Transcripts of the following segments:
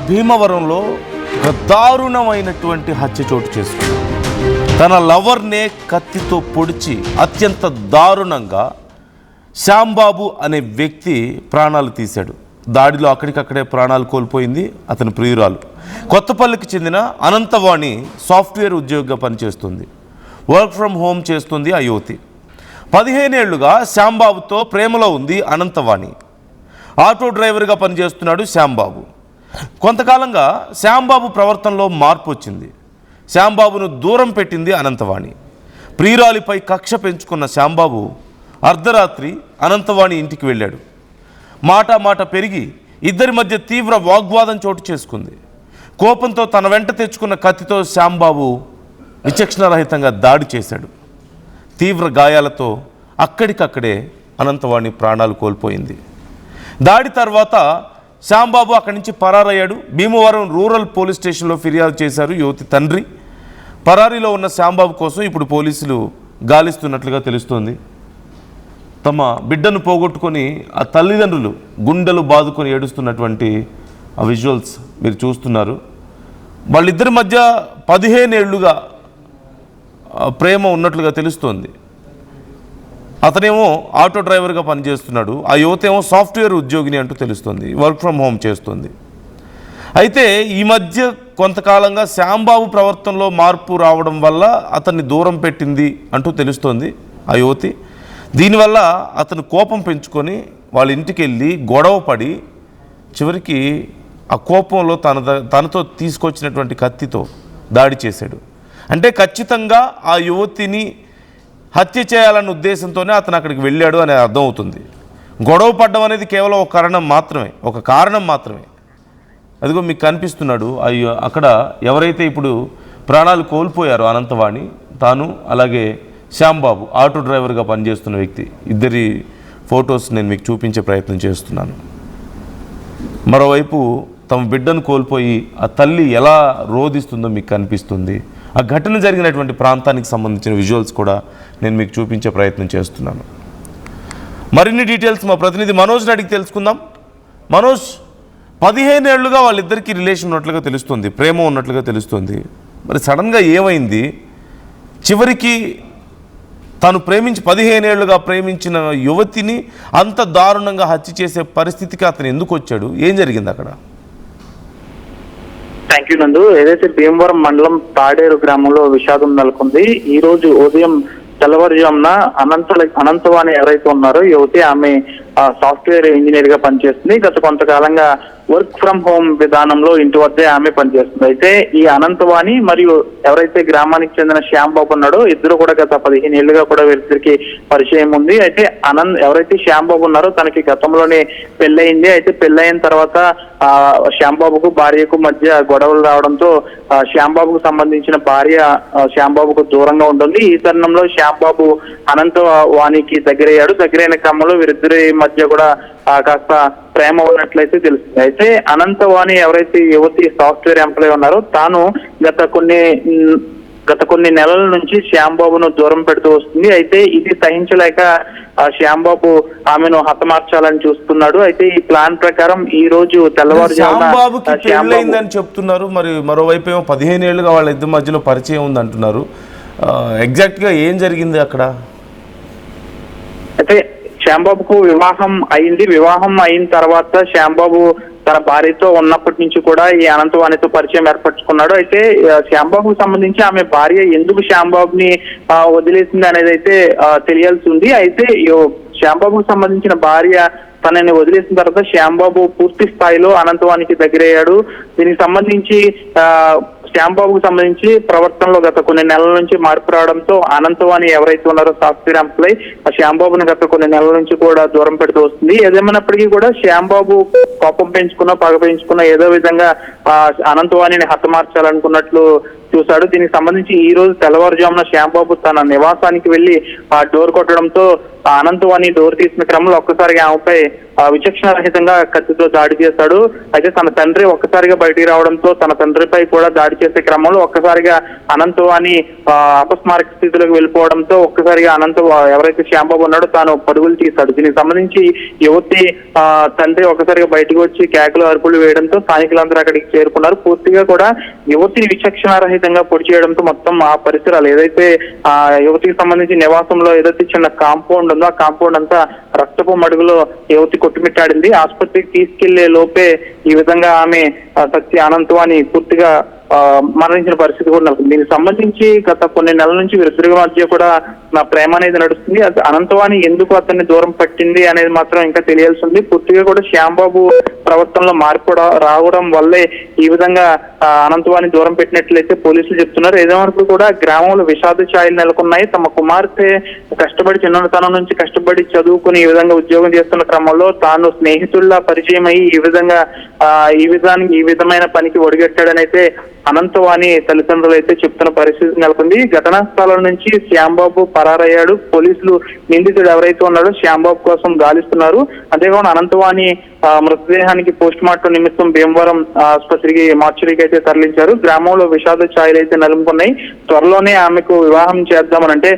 భీమవరంలో ఒక దారుణమైనటువంటి హత్య చోటు చేసుకుంది. తన లవర్నే కత్తితో పొడిచి అత్యంత దారుణంగా శ్యాంబాబు అనే వ్యక్తి ప్రాణాలు తీశాడు. దాడిలో అక్కడికక్కడే ప్రాణాలు కోల్పోయింది అతని ప్రియురాలు. కొత్తపల్లికి చెందిన అనంతవాణి సాఫ్ట్వేర్ ఉద్యోగిగా పనిచేస్తుంది. వర్క్ ఫ్రమ్ హోమ్ చేస్తుంది ఆ యువతి. 15 ఏళ్లుగా శ్యాంబాబుతో ప్రేమలో ఉంది అనంతవాణి. ఆటో డ్రైవర్గా పనిచేస్తున్నాడు శ్యాంబాబు. కొంతకాలంగా శ్యాంబాబు ప్రవర్తనలో మార్పు వచ్చింది. శ్యాంబాబును దూరం పెట్టింది అనంతవాణి. ప్రియురాలిపై కక్ష పెంచుకున్న శ్యాంబాబు అర్ధరాత్రి అనంతవాణి ఇంటికి వెళ్ళాడు. మాట పెరిగి ఇద్దరి మధ్య తీవ్ర వాగ్వాదం చోటు చేసుకుంది. కోపంతో తన వెంట తెచ్చుకున్న కత్తితో శ్యాంబాబు విచక్షణారహితంగా దాడి చేశాడు. తీవ్ర గాయాలతో అక్కడికక్కడే అనంతవాణి ప్రాణాలు కోల్పోయింది. దాడి తర్వాత శ్యాంబాబు అక్కడి నుంచి పరారయ్యాడు. భీమవరం రూరల్ పోలీస్ స్టేషన్లో ఫిర్యాదు చేశారు యువతి తండ్రి. పరారీలో ఉన్న శ్యాంబాబు కోసం ఇప్పుడు పోలీసులు గాలిస్తున్నట్లుగా తెలుస్తోంది. తమ బిడ్డను పోగొట్టుకొని ఆ తల్లిదండ్రులు గుండెలు బాదుకొని ఏడుస్తున్నటువంటి ఆ విజువల్స్ మీరు చూస్తున్నారు. వాళ్ళిద్దరి మధ్య 15 ఏళ్లుగా ప్రేమ ఉన్నట్లుగా తెలుస్తోంది. అతనేమో ఆటో డ్రైవర్గా పనిచేస్తున్నాడు. ఆ యువత ఏమో సాఫ్ట్వేర్ ఉద్యోగిని అంటూ తెలుస్తుంది. వర్క్ ఫ్రమ్ హోమ్ చేస్తుంది. అయితే ఈ మధ్య కొంతకాలంగా శ్యాంబాబు ప్రవర్తనలో మార్పు రావడం వల్ల అతన్ని దూరం పెట్టింది అంటూ తెలుస్తోంది ఆ యువతి. దీనివల్ల అతను కోపం పెంచుకొని వాళ్ళ ఇంటికి వెళ్ళి గొడవ పడి చివరికి ఆ కోపంలో తనతో తీసుకొచ్చినటువంటి కత్తితో దాడి చేశాడు. అంటే ఖచ్చితంగా ఆ యువతిని హత్య చేయాలన్న ఉద్దేశంతోనే అతను అక్కడికి వెళ్ళాడు అనే అర్థమవుతుంది. గొడవ పడ్డం అనేది కేవలం ఒక కారణం మాత్రమే. అదిగో మీకు కనిపిస్తున్నాడు. అక్కడ ఎవరైతే ఇప్పుడు ప్రాణాలు కోల్పోయారో అనంతవాణి, తాను అలాగే శ్యాంబాబు ఆటో డ్రైవర్గా పనిచేస్తున్న వ్యక్తి, ఇద్దరి ఫొటోస్ నేను మీకు చూపించే ప్రయత్నం చేస్తున్నాను. మరోవైపు తమ బిడ్డను కోల్పోయి ఆ తల్లి ఎలా రోధిస్తుందో మీకు కనిపిస్తుంది. ఆ ఘటన జరిగినటువంటి ప్రాంతానికి సంబంధించిన విజువల్స్ కూడా నేను మీకు చూపించే ప్రయత్నం చేస్తున్నాను. మరిన్ని డీటెయిల్స్ మా ప్రతినిధి మనోజ్ని అడిగి తెలుసుకుందాం. మనోజ్, 15 ఏళ్లుగా వాళ్ళిద్దరికీ రిలేషన్ ఉన్నట్లుగా తెలుస్తుంది, ప్రేమ ఉన్నట్లుగా తెలుస్తుంది. మరి సడన్గా ఏమైంది? చివరికి తాను 15 ఏళ్లుగా ప్రేమించిన యువతిని అంత దారుణంగా హత్య చేసే పరిస్థితికి అతను ఎందుకు వచ్చాడు? ఏం జరిగింది అక్కడ? థ్యాంక్ యూ నందు. ఏదైతే భీమవరం మండలం తాడేరు గ్రామంలో విషాదం నెలకొంది. ఈ రోజు ఉదయం తెల్లవారుజామున అనంతవాణి ఎవరైతే ఉన్నారో యువతి, ఆమె సాఫ్ట్వేర్ ఇంజనీర్ గా పనిచేస్తుంది. గత కొంతకాలంగా వర్క్ ఫ్రమ్ హోమ్ విధానంలో ఇంటి వద్దే ఆమె పనిచేస్తుంది. అయితే ఈ అనంతవాణి మరియు ఎవరైతే గ్రామానికి చెందిన శ్యాంబాబు ఉన్నాడో ఇద్దరు కూడా గత 15 ఏళ్లుగా కూడా వీరిద్దరికి పరిచయం ఉంది. అయితే ఎవరైతే శ్యాంబాబు ఉన్నారో తనకి గతంలోనే పెళ్ళయింది. అయితే పెళ్ళయిన తర్వాత శ్యాంబాబుకు భార్యకు మధ్య గొడవలు రావడంతో శ్యాంబాబుకు సంబంధించిన భార్య శ్యాంబాబుకు దూరంగా ఉంటుంది. ఈ తరుణంలో శ్యాంబాబు అనంతవాణికి దగ్గరయ్యాడు. దగ్గరైన క్రమంలో వీరిద్దరి మధ్య కూడా కాస్త ప్రేమ ఉన్నట్లయితే తెలుస్తుంది. అయితే అనంతవాణి ఎవరైతే యువతి సాఫ్ట్వేర్ ఎంప్లాయీ ఉన్నారో తాను గత కొన్ని నెలల నుంచి శ్యాంబాబును దూరం పెడుతూ వస్తుంది. అయితే ఇది సహించలేక శ్యాంబాబు ఆమెను హతమార్చాలని చూస్తున్నాడు. అయితే ఈ ప్లాన్ ప్రకారం ఈ రోజు తెల్లవారుజామున చెప్తున్నారు. మరి మరోవైపు ఏమో 15 ఏళ్లుగా వాళ్ళ ఇద్దరి మధ్యలో పరిచయం ఉంది అంటున్నారు. ఎగ్జాక్ట్ గా ఏం జరిగింది అక్కడ? అయితే శ్యాంబాబుకు వివాహం అయింది. వివాహం అయిన తర్వాత శ్యాంబాబు తన భార్యతో ఉన్నప్పటి నుంచి కూడా ఈ అనంతవాణితో పరిచయం ఏర్పరచుకున్నాడు. అయితే శ్యాంబాబుకు సంబంధించి ఆమె భార్య ఎందుకు శ్యాంబాబుని వదిలేసింది అనేది అయితే తెలియాల్సి ఉంది. అయితే శ్యాంబాబుకు సంబంధించిన భార్య తనని వదిలేసిన తర్వాత శ్యాంబాబు పూర్తి స్థాయిలో అనంతవాణికి దగ్గరయ్యాడు. దీనికి సంబంధించి శ్యాంబాబుకు సంబంధించి ప్రవర్తనలో గత కొన్ని నెలల నుంచి మార్పు రావడంతో అనంతవాణి ఎవరైతే ఉన్నారో సాఫ్ట్వేర్ ఎంప్లాయ్ శ్యాంబాబుని గత కొన్ని నెలల నుంచి కూడా దూరం పెడుతూ వస్తుంది. ఏదేమైనప్పటికీ కూడా శ్యాంబాబు కోపం పెంచుకున్నా పగ పెంచుకున్నా ఏదో విధంగా అనంతవాణిని హతమార్చాలనుకున్నట్లు చూశాడు. దీనికి సంబంధించి ఈ రోజు తెల్లవారుజామున శ్యాంబాబు తన నివాసానికి వెళ్లి ఆ డోర్ కొట్టడంతో అనంతవాణి డోర్ తీసిన క్రమంలో ఒక్కసారిగా ఆమెపై విచక్షణ రహితంగా కత్తితో దాడి చేశాడు. అయితే తన తండ్రి ఒక్కసారిగా బయటికి రావడంతో తన తండ్రిపై కూడా దాడి చేసే క్రమంలో ఒక్కసారిగా అనంతవాణి అపస్మారక స్థితిలోకి వెళ్ళిపోవడంతో ఒక్కసారిగా ఎవరైతే శ్యాంబాబు ఉన్నాడో తాను పరుగులు తీశాడు. దీనికి సంబంధించి యువతి తండ్రి ఒక్కసారిగా బయటకు వచ్చి కేకలు అరుపులు వేయడంతో స్థానికులందరూ అక్కడికి చేరుకున్నారు. పూర్తిగా కూడా యువతిని విచక్షణ రహితంగా పొడి చేయడంతో మొత్తం ఆ పరిసరాలు ఏదైతే ఆ యువతికి సంబంధించి నివాసంలో ఏదైతే చిన్న కాంపౌండ్ ఉందో ఆ కాంపౌండ్ అంతా రక్తపు మడుగులో యువతి కొట్టుమిట్టాడింది. ఆసుపత్రికి తీసుకెళ్లే లోపే ఈ విధంగా ఆమె అనంతవాణి పూర్తిగా మరణించిన పరిస్థితి కూడా నెలకొంది. దీనికి సంబంధించి గత కొన్ని నెలల నుంచి వీరిద్దరి మధ్య కూడా నా ప్రేమ అనేది నడుస్తుంది. అది అనంతవాణి ఎందుకు అతన్ని దూరం పట్టింది అనేది మాత్రం ఇంకా తెలియాల్సి ఉంది. పూర్తిగా కూడా శ్యాంబాబు ప్రవర్తనలో మార్పు రావడం వల్లే ఈ విధంగా అనంతవాణి దూరం పెట్టినట్లయితే పోలీసులు చెప్తున్నారు. ఏదేమరకు కూడా గ్రామంలో విషాద ఛాయలు నెలకొన్నాయి. తమ కుమార్తె కష్టపడి చిన్నతనం నుంచి కష్టపడి చదువుకుని ఈ విధంగా ఉద్యోగం చేస్తున్న క్రమంలో తాను స్నేహితుల్లా పరిచయం అయ్యి ఈ విధమైన పనికి ఒడిగట్టాడని అయితే అనంతవాణి తల్లిదండ్రులు అయితే చెప్తున్న పరిస్థితి నెలకొంది. ఘటనా స్థలం నుంచి శ్యాంబాబు పరారయ్యాడు. పోలీసులు నిందితుడు ఎవరైతే ఉన్నాడో శ్యాంబాబు కోసం గాలిస్తున్నారు. అంతేకాకుండా అనంతవాణి మృతదేహానికి పోస్ట్ మార్టం నిమిత్తం భీమవరం ఆసుపత్రికి మార్చురీకి అయితే తరలించారు. గ్రామంలో విషాద ఛాయలు అయితే నెలకొన్నాయి. త్వరలోనే ఆమెకు వివాహం చేద్దామనంటే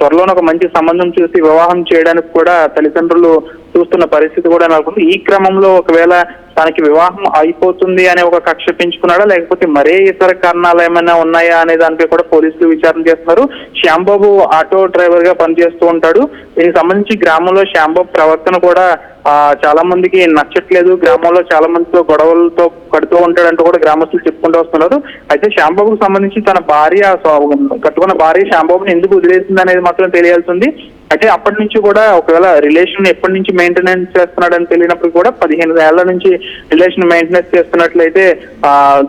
త్వరలోనే ఒక మంచి సంబంధం చూసి వివాహం చేయడానికి కూడా తల్లిదండ్రులు చూస్తున్న పరిస్థితి కూడా నెలకొంది. ఈ క్రమంలో ఒకవేళ తనకి వివాహం అయిపోతుంది అనే ఒక కక్ష పెంచుకున్నాడా లేకపోతే మరే ఇతర కారణాలు ఏమైనా ఉన్నాయా అనే దానిపై కూడా పోలీసులు విచారణ చేస్తున్నారు. శ్యాంబాబు ఆటో డ్రైవర్ గా పనిచేస్తూ ఉంటాడు. దీనికి సంబంధించి గ్రామంలో శ్యాంబాబు ప్రవర్తన కూడా చాలా మందికి నచ్చట్లేదు. గ్రామంలో చాలా మందితో గొడవలతో కడుతూ ఉంటాడంటూ కూడా గ్రామస్తులు చెప్పుకుంటూ వస్తున్నారు. అయితే శ్యాంబాబుకు సంబంధించి తన భార్య కట్టుకున్న భార్య శ్యాంబాబుని ఎందుకు వదిలేసింది అనేది మాత్రం తెలియాల్సి ఉంది. అయితే అప్పటి నుంచి కూడా ఒకవేళ రిలేషన్ ఎప్పటి నుంచి మెయింటెనెన్స్ చేస్తున్నాడని తెలియనప్పుడు కూడా 15 ఏళ్ల నుంచి రిలేషన్ మెయింటెనెన్స్ చేస్తున్నట్లయితే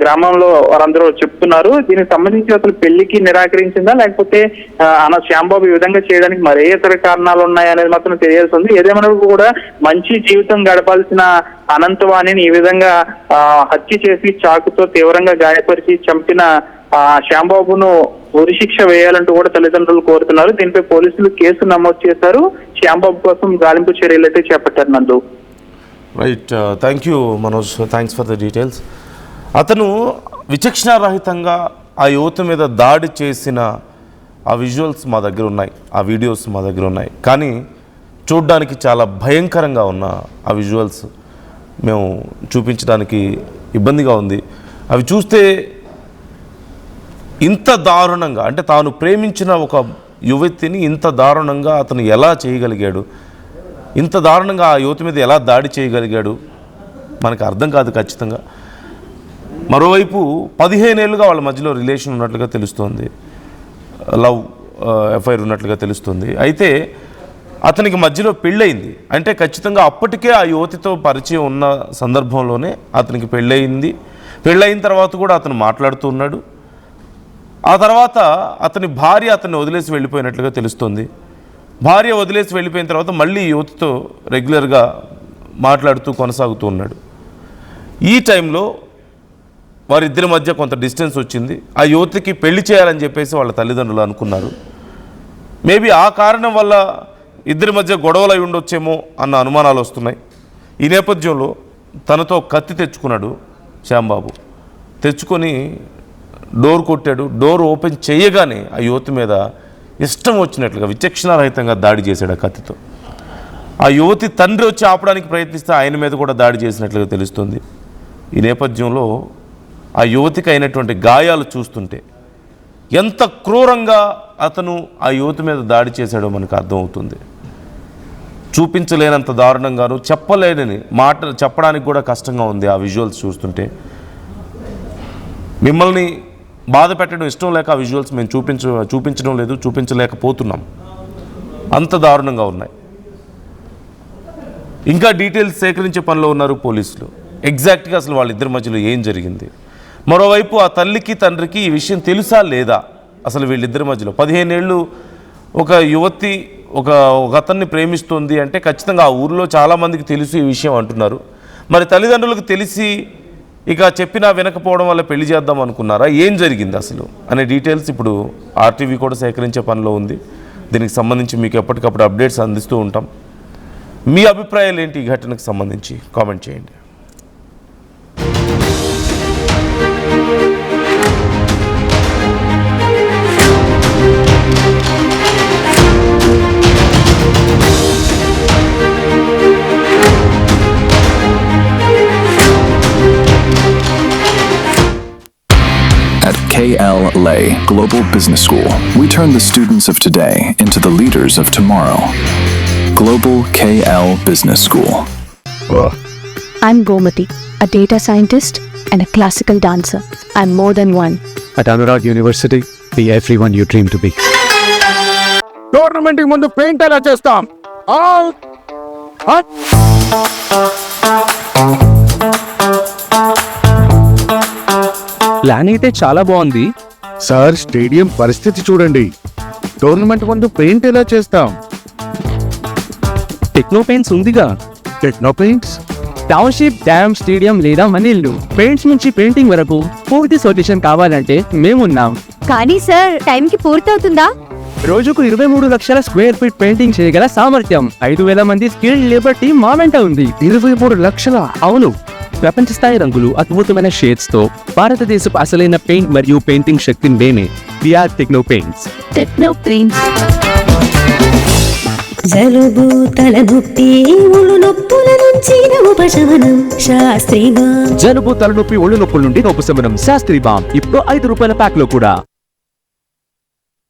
గ్రామంలో వారందరూ చెప్తున్నారు. దీనికి సంబంధించి అసలు పెళ్లికి నిరాకరించిందా లేకపోతే శ్యాంబాబు ఈ విధంగా చేయడానికి మరే ఇతర కారణాలు ఉన్నాయనేది మాత్రం తెలియాల్సి ఉంది. ఏదేమైనా కూడా మంచి జీవితం గడపాల్సిన అనంతవాణిని ఈ విధంగా హత్య చేసి చాకుతో తీవ్రంగా గాయపరిచి చంపిన శ్యాంబాబును ఉరిశిక్ష వేయాలంటూ కూడా తల్లిదండ్రులు కోరుతున్నారు. దీనిపై పోలీసులు కేసు నమోదు చేశారు. శ్యాంబాబు కోసం గాలింపు చర్యలు అయితే చేపట్టారు. నందు right, thank you Manoj, thanks for the details. అతను విచక్షణారహితంగా ఆ యువత మీద దాడి చేసిన ఆ విజువల్స్ మా దగ్గర ఉన్నాయి, ఆ వీడియోస్ మా దగ్గర ఉన్నాయి. కానీ చూడ్డానికి చాలా భయంకరంగా ఉన్న ఆ విజువల్స్ మేము చూపించడానికి ఇబ్బందిగా ఉంది. అవి చూస్తే ఇంత దారుణంగా, అంటే తాను ప్రేమించిన ఒక యువతిని ఇంత దారుణంగా అతను ఎలా చేయగలిగాడు, ఇంత దారుణంగా ఆ యువతి మీద ఎలా దాడి చేయగలిగాడు మనకు అర్థం కాదు ఖచ్చితంగా. మరోవైపు 15 ఏళ్ళుగా వాళ్ళ మధ్యలో రిలేషన్ ఉన్నట్లుగా తెలుస్తోంది, లవ్ అఫైర్ ఉన్నట్లుగా తెలుస్తుంది. అయితే అతనికి మధ్యలో పెళ్ళయింది అంటే ఖచ్చితంగా అప్పటికే ఆ యువతితో పరిచయం ఉన్న సందర్భంలోనే అతనికి పెళ్ళయిన తర్వాత కూడా అతను మాట్లాడుతూ ఉన్నాడు. ఆ తర్వాత అతని భార్య అతన్ని వదిలేసి వెళ్ళిపోయినట్లుగా తెలుస్తుంది. భార్య వదిలేసి వెళ్ళిపోయిన తర్వాత మళ్ళీ యువతితో రెగ్యులర్గా మాట్లాడుతూ కొనసాగుతూ ఉన్నాడు. ఈ టైంలో వారిద్దరి మధ్య కొంత డిస్టెన్స్ వచ్చింది. ఆ యువతికి పెళ్లి చేయాలని చెప్పేసి వాళ్ళ తల్లిదండ్రులు అనుకున్నారు. మేబీ ఆ కారణం వల్ల ఇద్దరి మధ్య గొడవలు అయి ఉండొచ్చేమో అన్న అనుమానాలు వస్తున్నాయి. ఈ నేపథ్యంలో తనతో కత్తి తెచ్చుకున్నాడు శ్యాంబాబు. తెచ్చుకొని డోర్ కొట్టాడు. డోర్ ఓపెన్ చేయగానే ఆ యువతి మీద ఇష్టం వచ్చినట్లుగా విచక్షణారహితంగా దాడి చేశాడు ఆ కత్తితో. ఆ యువతి తండ్రి వచ్చి ఆపడానికి ప్రయత్నిస్తే ఆయన మీద కూడా దాడి చేసినట్లుగా తెలుస్తుంది. ఈ నేపథ్యంలో ఆ యువతికి అయినటువంటి గాయాలు చూస్తుంటే ఎంత క్రూరంగా అతను ఆ యువతి మీద దాడి చేశాడో మనకు అర్థమవుతుంది. చూపించలేనంత దారుణంగాను, చెప్పలేని మాట చెప్పడానికి కూడా కష్టంగా ఉంది ఆ విజువల్స్ చూస్తుంటే. మిమ్మల్ని బాధ పెట్టడం ఇష్టం లేక ఆ విజువల్స్ మేము చూపించడం లేదు, చూపించలేకపోతున్నాం, అంత దారుణంగా ఉన్నాయి. ఇంకా డీటెయిల్స్ సేకరించే పనిలో ఉన్నారు పోలీసులు. ఎగ్జాక్ట్గా అసలు వాళ్ళిద్దరి మధ్యలో ఏం జరిగింది. మరోవైపు ఆ తల్లికి తండ్రికి ఈ విషయం తెలుసా లేదా, అసలు వీళ్ళిద్దరి మధ్యలో 15 ఏళ్ళు ఒక యువతి ఒక అతన్ని ప్రేమిస్తుంది అంటే ఖచ్చితంగా ఆ ఊరిలో చాలామందికి తెలుసు ఈ విషయం అంటున్నారు. మరి తల్లిదండ్రులకు తెలిసి ఇక చెప్పినా వినకపోవడం వల్ల పెళ్లి చేద్దాం అనుకున్నారా, ఏం జరిగింది అసలు అనే డీటెయిల్స్ ఇప్పుడు ఆర్టీవీ కూడా సేకరించే పనిలో ఉంది. దీనికి సంబంధించి మీకు ఎప్పటికప్పుడు అప్డేట్స్ అందిస్తూ ఉంటాం. మీ అభిప్రాయాలు ఏంటి ఈ ఘటనకు సంబంధించి కామెంట్ చేయండి. At KL Lay Global Business School, we turn the students of today into the leaders of tomorrow. Global KL Business School. I'm Gomati, a data scientist and a classical dancer. I'm more than one. At Anurag University, be everyone you dream to be. Tournament కి ముందు paint ఎలా చేస్తాం? Plan అయితే చాలా బాగుంది. Sir, stadium పరిస్థితి చూడండి. Tournament ముందు పెయింట్ ఎలా చేస్తాం? టెక్నో పెయింట్స్ ఉందిగా. Techno paints, township, dam, stadium లేదా మనీళ్ళు, పెయింట్స్ నుంచి పెయింటింగ్ వరకు పూర్తి సొల్యూషన్ కావాలంటే మేమున్నాం. కానీ సార్, టైంకి పూర్తవుతుందా? రోజుకు 23 లక్షల స్క్వేర్ ఫీట్ పెయింటింగ్ చేయగల సామర్థ్యం, 5,000 మంది స్కిల్డ్ లేబర్ టీమ్ మా వెంట ఉంది. 23 లక్షల? అవును, ప్రపంచ స్థాయి రంగులు, అద్భుతమైన షేడ్స్ తో భారతదేశపు అసలైన పెయింట్ మరియు పెయింటింగ్ శక్తిని మేమే. We are Techno Paints. Techno Paints. జలుబు, తలనొప్పి, ఒళ్ళు నొప్పుల నుంచి ఉపశమనం శాస్త్రీగా. జలుబు, తలనొప్పి, ఒళ్ళు నొప్పుల నుండి ఉపశమనం శాస్త్రీ బామ్. ఇప్పుడు 5 రూపాయల ప్యాక్ లో కూడా.